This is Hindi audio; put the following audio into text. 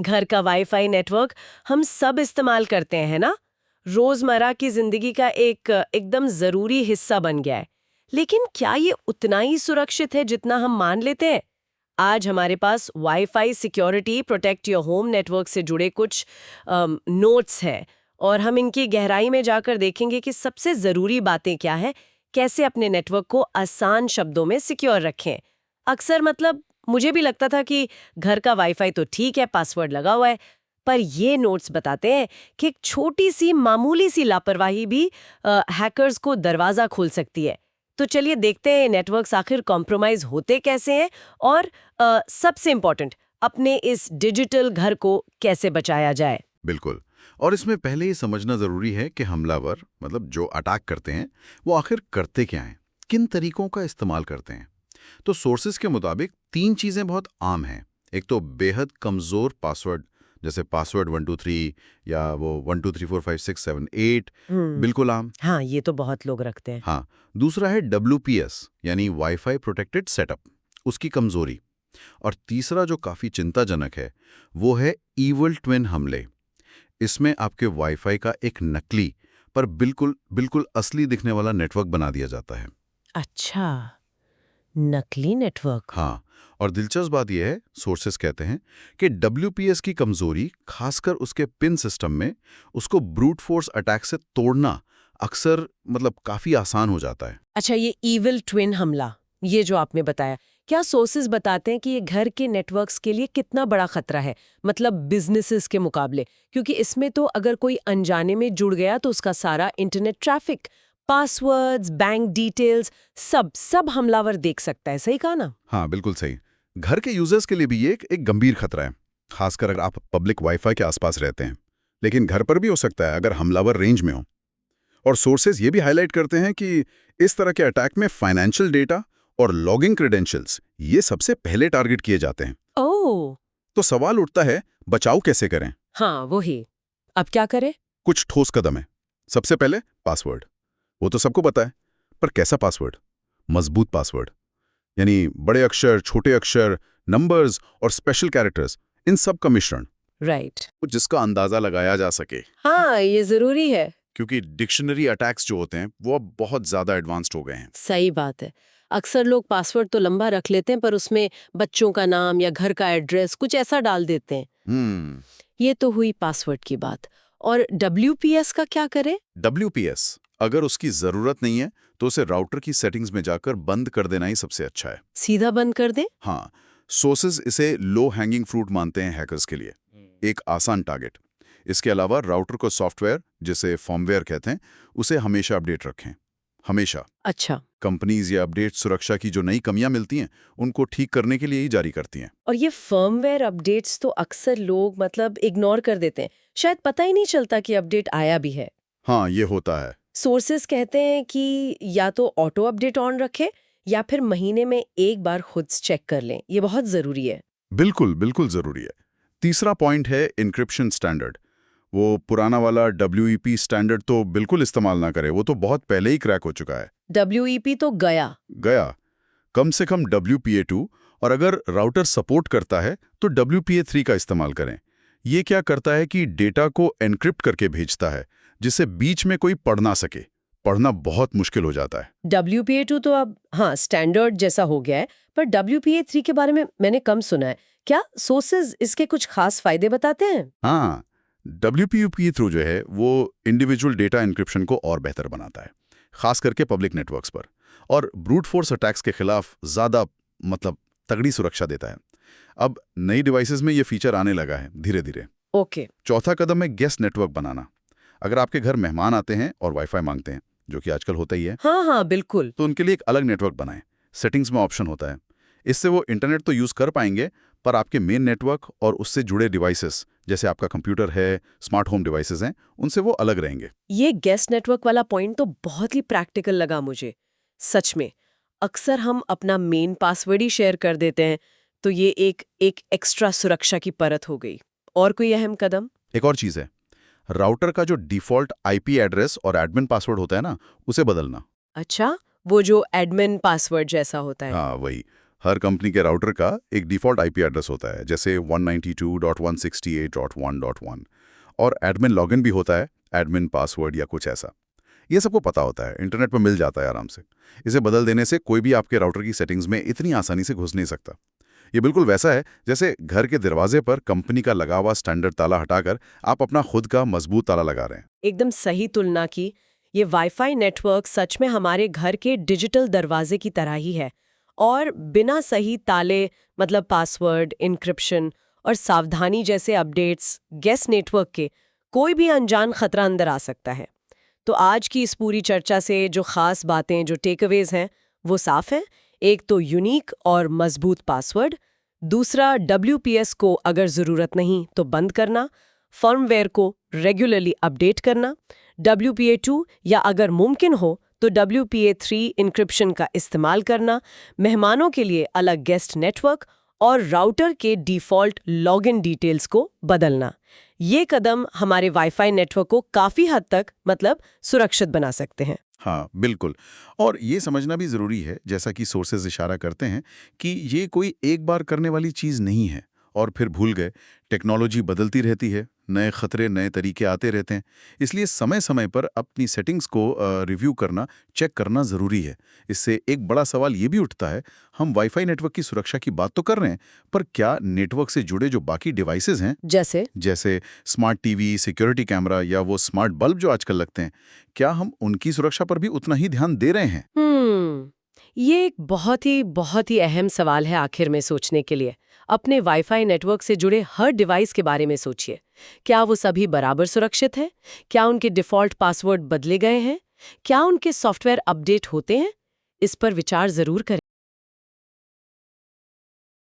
घर का वाईफाई नेटवर्क हम सब इस्तेमाल करते हैं ना, रोजमर्रा की जिंदगी का एक एकदम जरूरी हिस्सा बन गया है। लेकिन क्या ये उतना ही सुरक्षित है जितना हम मान लेते हैं? आज हमारे पास wifi security protect your home network से जुड़े कुछ नोट्स हैं और हम इनकी गहराई में जाकर देखेंगे कि सबसे ज़रूरी बातें क्या है, कैसे अपने नेटवर्क को आसान शब्दों में सिक्योर रखें। अक्सर मुझे भी लगता था कि घर का वाईफाई तो ठीक है, पासवर्ड लगा हुआ है, पर ये नोट्स बताते हैं कि एक छोटी सी मामूली सी लापरवाही भी हैकर्स को दरवाज़ा खोल सकती है। तो चलिए देखते हैं नेटवर्क्स आखिर कॉम्प्रोमाइज होते कैसे हैं और सबसे इम्पोर्टेंट, अपने इस डिजिटल घर को कैसे बचाया जाए। बिल्कुल। और इसमें पहले ये समझना जरूरी है कि हमलावर मतलब जो अटैक करते हैं वो आखिर करते क्या हैं, किन तरीकों का इस्तेमाल करते हैं। तो सोर्सेज के मुताबिक 3 चीजें बहुत आम हैं। एक तो बेहद कमजोर पासवर्ड, जैसे पासवर्ड 123 या वो 1234567 बिल्कुल आम। हाँ, ये तो बहुत लोग रखते हैं। हाँ, दूसरा है WPS यानी वाईफाई प्रोटेक्टेड सेटअप, उसकी कमजोरी। और तीसरा जो काफी चिंताजनक है वो है ईवल ट्विन हमले। इसमें आपके वाईफाई का एक नकली पर बिल्कुल बिल्कुल असली दिखने वाला नेटवर्क बना दिया जाता है। अच्छा, नकली नेटवर्क। हाँ, और दिलचस्प बात यह है, सोर्सेस कहते हैं कि WPS की कमजोरी, खासकर उसके पिन सिस्टम में, उसको ब्रूट फोर्स अटैक से तोड़ना अक्सर काफी आसान हो जाता है। अच्छा, ये ईविल ट्विन हमला, ये जो आपने बताया, क्या सोर्सेज बताते हैं कि ये घर के नेटवर्क्स के लिए कितना बड़ा खतरा है, बिजनेसेस के मुकाबले? क्योंकि इसमें तो अगर कोई अनजाने में जुड़ गया तो उसका सारा internet traffic, passwords, bank details, सब हमलावर देख सकता है। सही कहा ना? हाँ, बिल्कुल सही। घर के यूजर्स के लिए भी ये एक गंभीर खतरा है, खासकर अगर आप पब्लिक वाईफाई के आसपास रहते हैं। लेकिन घर पर भी हो सकता है अगर हमलावर रेंज में हो। और सोर्सेज ये भी हाईलाइट करते हैं कि इस तरह के अटैक में फाइनेंशियल डेटा और लॉगिंग क्रेडेंशियल्स ये सबसे पहले टारगेट किए जाते हैं। ओह, तो सवाल उठता है, बचाव कैसे करें? हाँ वही। अब क्या करें? कुछ ठोस कदम है। सबसे पहले पासवर्ड, वो तो सबको पता है, पर कैसा पासवर्ड? मजबूत पासवर्ड, यानी बड़े अक्षर, छोटे अक्षर, नंबर्स और स्पेशल कैरेक्टर्स, इन सब का मिश्रण, राइट। जिसका अंदाजा लगाया जा सके। हाँ, ये जरूरी है। क्योंकि डिक्शनरी अटैक्स जो होते हैं वो अब बहुत ज्यादा एडवांस्ड हो गए हैं। सही बात है। अक्सर लोग पासवर्ड तो लंबा रख लेते हैं पर उसमें बच्चों का नाम या घर का एड्रेस कुछ ऐसा डाल देते हैं। ये तो हुई पासवर्ड की बात। और WPS का क्या करें? WPS अगर उसकी जरूरत नहीं है तो उसे राउटर की सेटिंग्स में जाकर बंद कर देना ही सबसे अच्छा है। सीधा बंद कर दें? हाँ, सोर्सेज इसे लो हैंगिंग फ्रूट मानते हैं हैकर्स के लिए, एक आसान टारगेट। इसके अलावा राउटर को सॉफ्टवेयर, जिसे फर्मवेयर कहते हैं, उसे हमेशा अपडेट रखें, हमेशा। अच्छा। कंपनीज या अपडेट सुरक्षा की जो नई कमियां मिलती हैं उनको ठीक करने के लिए ही जारी करती हैं। और ये फर्मवेयर अपडेट्स तो अक्सर लोग इग्नोर कर देते हैं, शायद पता ही नहीं चलता कि अपडेट आया भी है। हाँ, ये होता है। सोर्सेस कहते हैं कि या तो ऑटो अपडेट ऑन रखें या फिर महीने में एक बार खुद चेक कर लें। ये बहुत जरूरी है। बिल्कुल बिल्कुल जरूरी है। तीसरा पॉइंट है इंक्रिप्शन स्टैंडर्ड। वो पुराना वाला WEP स्टैंडर्ड तो बिल्कुल इस्तेमाल ना करें, वो तो बहुत पहले ही क्रैक हो चुका है। WEP तो गया। कम से कम WPA2, और अगर राउटर सपोर्ट करता है तो WPA3 का इस्तेमाल करें। ये क्या करता है कि डेटा को एन्क्रिप्ट करके भेजता है, जिसे बीच में कोई पढ़ ना सके। पढ़ना बहुत मुश्किल हो जाता है। WPA2 तो अब हाँ स्टैंडर्ड जैसा हो गया है, पर WPA3 के बारे में मैंने कम सुना है। क्या सोर्सेज इसके कुछ खास फायदे बताते हैं? हाँ, WPA3 जो है वो इंडिविजुअल डेटा एन्क्रिप्शन को और बेहतर बनाता है, खास करके पब्लिक नेटवर्क्स पर, और ब्रूट फोर्स अटैक्स के खिलाफ ज़्यादा तगड़ी सुरक्षा देता है। अब नई डिवाइसेस में ये फीचर आने लगा है धीरे धीरे। ओके। चौथा कदम है गेस्ट नेटवर्क बनाना। अगर आपके घर मेहमान आते हैं और वाईफाई मांगते हैं, जो कि आजकल होता ही है, हाँ बिल्कुल, तो उनके लिए एक अलग नेटवर्क बनाएं। सेटिंग्स में ऑप्शन होता है। इससे वो इंटरनेट तो यूज कर पाएंगे, पर आपके मेन नेटवर्क और उससे जुड़े डिवाइसेस, जैसे आपका कंप्यूटर है, स्मार्ट होम डिवाइसेस हैं, उनसे वो अलग रहेंगे। ये गेस्ट नेटवर्क वाला पॉइंट तो बहुत ही प्रैक्टिकल लगा मुझे। सच में, अक्सर हम अपना मेन पासवर्ड ही शेयर कर देते हैं, तो ये एक एक्स्ट्रा सुरक्षा की परत हो गई। और कोई अहम कदम? एक और चीज है, राउटर का जो डिफॉल्ट IP एड्रेस और एडमिन पासवर्ड होता है ना, उसे बदलना। अच्छा, वो जो एडमिन पासवर्ड जैसा होता है। हाँ, वही। हर कंपनी के राउटर का एक डिफ़ॉल्ट आईपी एड्रेस होता है, जैसे 192.168.1.1 और एडमिन लॉगिन भी होता है, एडमिन पासवर्ड या कुछ ऐसा। ये सबको पता होता है, इंटरनेट पर मिल जाता है आराम से। इसे बदल देने से कोई भी आपके राउटर की सेटिंग्स में इतनी आसानी से घुस नहीं सकता। ये बिल्कुल वैसा है जैसे घर के दरवाजे पर कंपनी का लगा हुआ स्टैंडर्ड ताला हटाकर आप अपना खुद का मजबूत ताला लगा रहे हैं। एकदम सही तुलना की। ये वाईफाई नेटवर्क सच में हमारे घर के डिजिटल दरवाजे की तरह ही है और बिना सही ताले मतलब पासवर्ड, इंक्रिप्शन और सावधानी जैसे अपडेट्स गेस्ट नेटवर्क के कोई भी अनजान खतरा अंदर आ सकता है। तो आज की इस पूरी चर्चा से जो खास बातें, जो टेकअवेज हैं, वो साफ हैं। एक तो यूनिक और मजबूत पासवर्ड, दूसरा WPS को अगर ज़रूरत नहीं तो बंद करना, फर्मवेयर को रेगुलरली अपडेट करना, WPA2 या अगर मुमकिन हो तो WPA3 इंक्रिप्शन का इस्तेमाल करना, मेहमानों के लिए अलग गेस्ट नेटवर्क और राउटर के डिफ़ॉल्ट लॉगिन डिटेल्स को बदलना। ये कदम हमारे वाईफाई नेटवर्क को काफ़ी हद तक मतलब सुरक्षित बना सकते हैं। हाँ, बिल्कुल। और ये समझना भी ज़रूरी है, जैसा कि सोर्सेज इशारा करते हैं, कि ये कोई एक बार करने वाली चीज़ नहीं है और फिर भूल गए। टेक्नोलॉजी बदलती रहती है, नए खतरे, नए तरीके आते रहते हैं। इसलिए समय-समय पर अपनी सेटिंग्स को रिव्यू करना, चेक करना ज़रूरी है। इससे एक बड़ा सवाल ये भी उठता है, हम वाईफाई नेटवर्क की सुरक्षा की बात तो कर रहे हैं, पर क्या नेटवर्क से जुड़े जो बाकी डिवाइसेज़ हैं, जैसे स्मार्ट टीवी, सिक्योरिटी कैमरा या वो स्मार्ट बल्ब जो आजकल लगते हैं, क्या हम उनकी सुरक्षा पर भी उतना ही ध्यान दे रहे हैं? ये एक बहुत ही अहम सवाल है आखिर में सोचने के लिए। अपने वाईफाई नेटवर्क से जुड़े हर डिवाइस के बारे में सोचिए। क्या वो सभी बराबर सुरक्षित हैं? क्या उनके डिफ़ॉल्ट पासवर्ड बदले गए हैं? क्या उनके सॉफ्टवेयर अपडेट होते हैं? इस पर विचार ज़रूर करें।